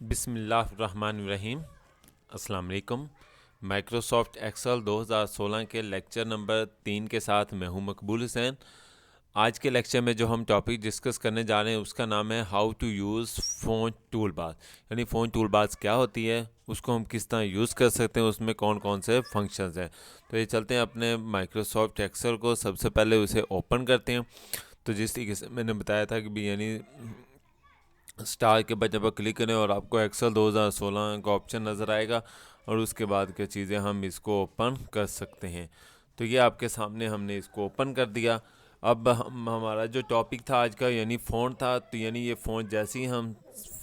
बिस्मिल्लाहिर्रहमानिर्रहीम। अस्सलाम वालेकुम। माइक्रोसॉफ्ट एक्सेल 2016 के लेक्चर नंबर 3 के साथ मैं हूं मकबूल हुसैन। आज के लेक्चर में जो हम टॉपिक डिस्कस करने जा रहे हैं उसका नाम है how to use phone tool bar, यानी फ़ोन टूल बार्स क्या होती है, उसको हम किस तरह यूज़ कर सकते हैं, उसमें कौन कौन से फंक्शंस हैं। तो ये चलते हैं अपने माइक्रोसॉफ्ट एक्सेल को सबसे पहले उसे ओपन करते हैं। तो जिस तरीके से मैंने बताया था कि भी यानी स्टार के बटन पर क्लिक करें और आपको एक्सेल 2016 का ऑप्शन नज़र आएगा और उसके बाद क्या चीज़ें हम इसको ओपन कर सकते हैं। तो ये आपके सामने हमने इसको ओपन कर दिया। अब हमारा जो टॉपिक था आज का यानी फ़ोन था, तो यानी ये फ़ोन जैसे ही हम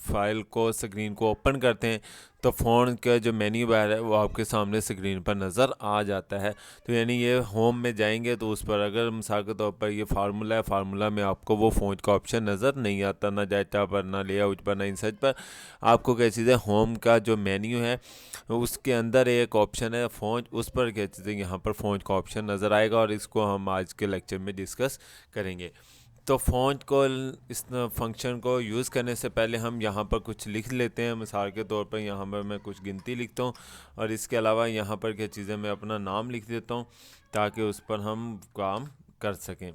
फाइल को स्क्रीन को ओपन करते हैं तो फ़ोन का जो मेन्यू बार है वो आपके सामने स्क्रीन पर नज़र आ जाता है। तो यानी ये होम में जाएंगे तो उस पर अगर मिसाल के तौर पर ये फार्मूला है, फार्मूला में आपको वो फ़ोन का ऑप्शन नज़र नहीं आता, ना डाटा पर, ना लेआउट पर, ना इंसर्ट पर। आपको क्या चीज़ें होम का जो मेन्यू है उसके अंदर एक ऑप्शन है फ़ोन, उस पर क्या चीज़ें यहाँ पर फ़ोन का ऑप्शन नज़र आएगा और इसको हम आज के लेक्चर में डिस्कस करेंगे। तो फ़ॉन्ट को इस फंक्शन को यूज़ करने से पहले हम यहाँ पर कुछ लिख लेते हैं। मिसाल के तौर पर यहाँ पर मैं कुछ गिनती लिखता हूँ और इसके अलावा यहाँ पर क्या चीज़ें मैं अपना नाम लिख देता हूँ ताकि उस पर हम काम कर सकें।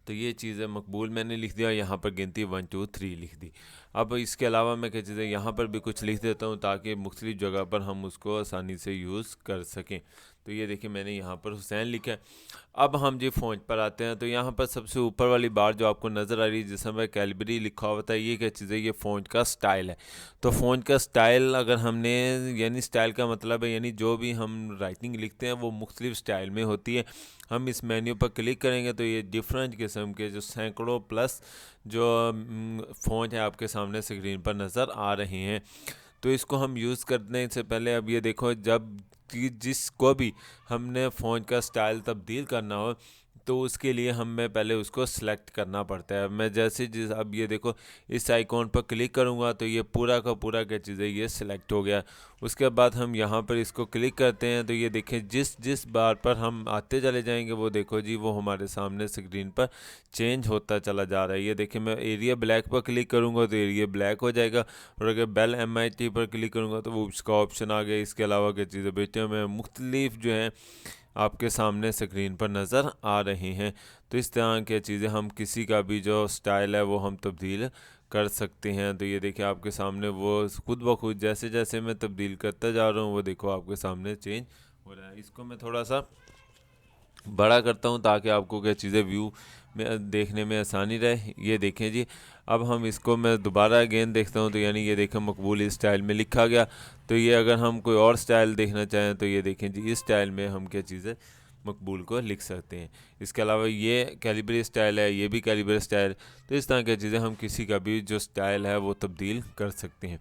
तो ये चीज़ें मकबूल मैंने लिख दिया, यहाँ पर गिनती 1 2 3 लिख दी। अब इसके अलावा मैं क्या चीज़ें यहाँ पर भी कुछ लिख देता हूँ ताकि मुख्तलिफ़ जगह पर हम उसको आसानी से यूज़ कर सकें। तो ये देखिए मैंने यहाँ पर हुसैन लिखा है। अब हम जी फ़ॉन्ट पर आते हैं तो यहाँ पर सबसे ऊपर वाली बार जो आपको नज़र आ रही है जिसमें कैलिबरी लिखा हुआ था, ये क्या चीज़ है, ये फ़ॉन्ट का स्टाइल है। तो फ़ॉन्ट का स्टाइल अगर हमने, यानी स्टाइल का मतलब है यानी जो भी हम राइटिंग लिखते हैं वो मुख्तलिफ़ स्टाइल में होती है। हम इस मेन्यू पर क्लिक करेंगे तो ये डिफरेंट किस्म के जो सैकड़ों प्लस जो फ़ॉन्ट है आपके सामने स्क्रीन पर नज़र आ रहे हैं। तो इसको हम यूज़ करने से पहले अब ये देखो, जब जिसको भी हमने फ़ॉन्ट का स्टाइल तब्दील करना हो तो उसके लिए हमें पहले उसको सिलेक्ट करना पड़ता है। मैं जैसे जिस अब ये देखो इस आइकॉन पर क्लिक करूँगा तो ये पूरा का पूरा क्या चीज़ है, ये सिलेक्ट हो गया। उसके बाद हम यहाँ पर इसको क्लिक करते हैं तो ये देखें जिस जिस बार पर हम आते चले जाएंगे वो देखो जी वो हमारे सामने स्क्रीन पर चेंज होता चला जा रहा है। ये देखिए मैं एरिया ब्लैक पर क्लिक करूँगा तो एरिया ब्लैक हो जाएगा और अगर बेल MIT पर क्लिक करूँगा तो वो उसका ऑप्शन आ गया। इसके अलावा क्या चीज़ें बेटे में मुख्तलिफ जो हैं आपके सामने स्क्रीन पर नज़र आ रही हैं। तो इस तरह की चीज़ें हम किसी का भी जो स्टाइल है वो हम तब्दील कर सकते हैं। तो ये देखिए आपके सामने वो खुद ब खुद जैसे जैसे मैं तब्दील करता जा रहा हूँ वो देखो आपके सामने चेंज हो रहा है। इसको मैं थोड़ा सा बड़ा करता हूँ ताकि आपको क्या चीज़ें व्यू में देखने में आसानी रहे। ये देखें जी, अब हम इसको मैं दोबारा अगेन देखता हूँ तो यानी ये देखें मकबूल इस स्टाइल में लिखा गया। तो ये अगर हम कोई और स्टाइल देखना चाहें तो ये देखें जी इस स्टाइल में हम क्या चीज़ें मकबूल को लिख सकते हैं। इसके अलावा ये कैलिब्रे स्टाइल है, ये भी कैलिब्रे स्टाइल। तो इस तरह की चीज़ें हम किसी का भी जो स्टाइल है वो तब्दील कर सकते हैं।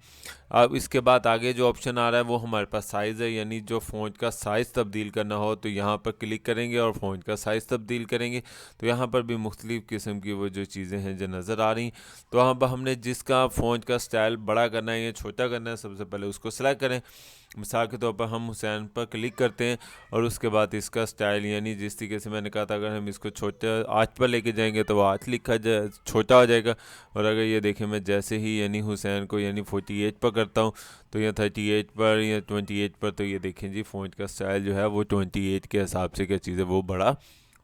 अब इसके बाद आगे जो ऑप्शन आ रहा है वो हमारे पास साइज़ है, यानी जो फ़ॉन्ट का साइज़ तब्दील करना हो तो यहाँ पर क्लिक करेंगे और फ़ॉन्ट का साइज़ तब्दील करेंगे। तो यहाँ पर भी मुख्तलिफ़ किस्म की वो जो चीज़ें हैं जो नज़र आ रही। तो अब हमने जिसका फ़ॉन्ट का स्टाइल बड़ा करना है या छोटा करना है सबसे पहले उसको सेलेक्ट करें। मिसाल के तौर पर हम हुसैन पर क्लिक करते हैं और उसके बाद इसका स्टाइल, यानी जिस तरीके से मैंने कहा था अगर हम इसको छोटा 8 पर लेके जाएंगे तो वो 8 लिखा जाए छोटा हो जाएगा। और अगर ये देखें मैं जैसे ही यानी हुसैन को यानी 48 पर करता हूँ तो या 38 पर या 28 पर, तो ये देखें जी फ़ॉन्ट का स्टाइल जो है वो 28 के हिसाब से क्या चीज़ है वो बड़ा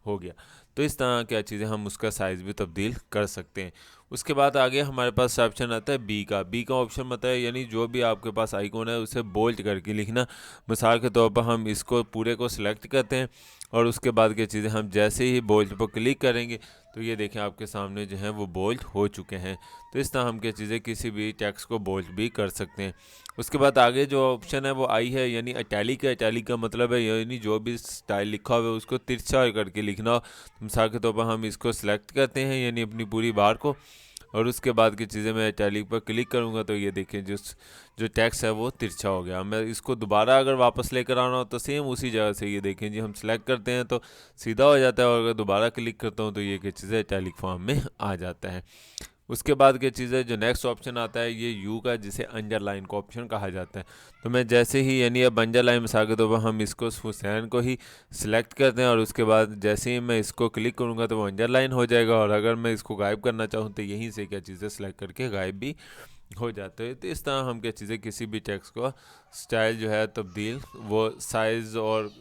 हो गया। तो इस तरह क्या चीज़ें हम उसका साइज़ भी तब्दील कर सकते हैं। उसके बाद आगे हमारे पास ऑप्शन आता है बी का ऑप्शन आता है यानी जो भी आपके पास आइकॉन है उसे बोल्ड करके लिखना। मिसाल के तौर पर हम इसको पूरे को सिलेक्ट करते हैं और उसके बाद क्या चीज़ें हम जैसे ही बोल्ड पर क्लिक करेंगे तो ये देखें आपके सामने जो है वो बोल्ड हो चुके हैं। तो इस तरह हम क्या चीज़ें किसी भी टेक्स्ट को बोल्ड भी कर सकते हैं। उसके बाद आगे जो ऑप्शन है वो आई है यानी इटैलिक है। इटैलिक का मतलब है यानी जो भी स्टाइल लिखा हुआ है उसको तिरछा करके लिखना। मिसाल के तौर पर हम इसको सिलेक्ट करते हैं यानी अपनी पूरी बार को और उसके बाद की चीज़ें मैं इटैलिक पर क्लिक करूँगा तो ये देखें जो टेक्स्ट है वो तिरछा हो गया। मैं इसको दोबारा अगर वापस लेकर आना हो तो सेम उसी जगह से ये देखें जी हम सेलेक्ट करते हैं तो सीधा हो जाता है और अगर दोबारा क्लिक करता हूँ तो ये क्या चीज़ें इटैलिक फॉर्म में आ जाता है। उसके बाद क्या चीज़ है, जो नेक्स्ट ऑप्शन आता है ये यू का, जिसे अंडरलाइन का ऑप्शन कहा जाता है। तो मैं जैसे ही यानी अब अंडरलाइन मिसाल के तौर पर हम इसको हुसैन को ही सिलेक्ट करते हैं और उसके बाद जैसे ही मैं इसको क्लिक करूँगा तो वो अंडरलाइन हो जाएगा, और अगर मैं इसको गायब करना चाहूँ तो यहीं से क्या चीज़ें सेलेक्ट करके गायब भी हो जाते हैं। तो इस तरह हम क्या चीज़ें किसी भी टेक्स्ट को स्टाइल जो है तब्दील, वो साइज़ और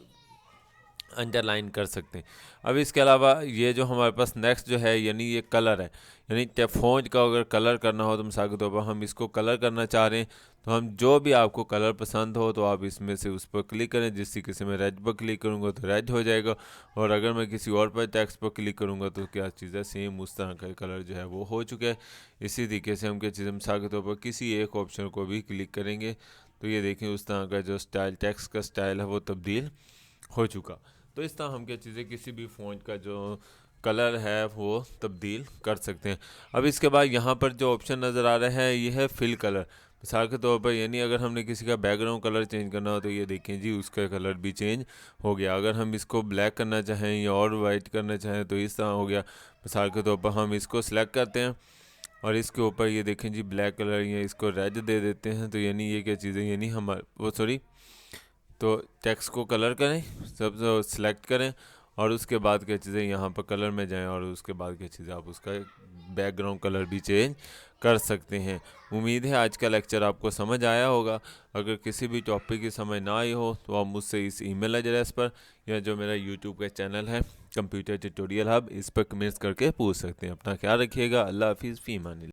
अंडरलाइन कर सकते हैं। अब इसके अलावा ये जो हमारे पास नेक्स्ट जो है यानी ये कलर है, यानी फ़ॉन्ट का अगर कलर करना हो तो मिसाल के तौर पर हम इसको कलर करना चाह रहे हैं, तो हम जो भी आपको कलर पसंद हो तो आप इसमें से उस पर क्लिक करें। जिस तरीके से मैं रेड पर क्लिक करूँगा तो रेड हो जाएगा, और अगर मैं किसी और पर टेक्स्ट पर क्लिक करूँगा तो क्या चीज़ है, सेम उस तरह का कलर जो है वो हो चुका है। इसी तरीके से हम क्या चीज़ें मिसाल के तौर पर किसी एक ऑप्शन को भी क्लिक करेंगे तो ये देखें उस तरह का जो स्टाइल, टेक्स्ट का स्टाइल है वो तब्दील हो चुका। तो इस तरह हम क्या चीज़ें किसी भी फ़ॉन्ट का जो कलर है वो तब्दील कर सकते हैं। अब इसके बाद यहाँ पर जो ऑप्शन नज़र आ रहा है ये है फिल कलर। मिसाल के तौर पर यानी अगर हमने किसी का बैकग्राउंड कलर चेंज करना हो तो ये देखें जी उसका कलर भी चेंज हो गया। अगर हम इसको ब्लैक करना चाहें या और वाइट करना चाहें तो इस तरह हो गया। मिसाल के तौर पर हम इसको सिलेक्ट करते हैं और इसके ऊपर ये देखें जी ब्लैक कलर, या इसको रेड दे देते हैं, तो यानी ये क्या चीज़ें, यानी हमारे वो सॉरी, तो टेक्स्ट को कलर करें, सब सिलेक्ट करें और उसके बाद क्या चीज़ें यहाँ पर कलर में जाएं, और उसके बाद क्या चीज़ें आप उसका बैकग्राउंड कलर भी चेंज कर सकते हैं। उम्मीद है आज का लेक्चर आपको समझ आया होगा। अगर किसी भी टॉपिक की समझ ना आई हो तो आप मुझसे इस ईमेल एड्रेस पर या जो मेरा यूट्यूब का चैनल है कंप्यूटर ट्यूटोरियल हब, इस पर कमेंट्स करके पूछ सकते हैं। अपना ख्याल रखिएगा। अल्लाह हाफिज़, फ़ी अमान अल्लाह।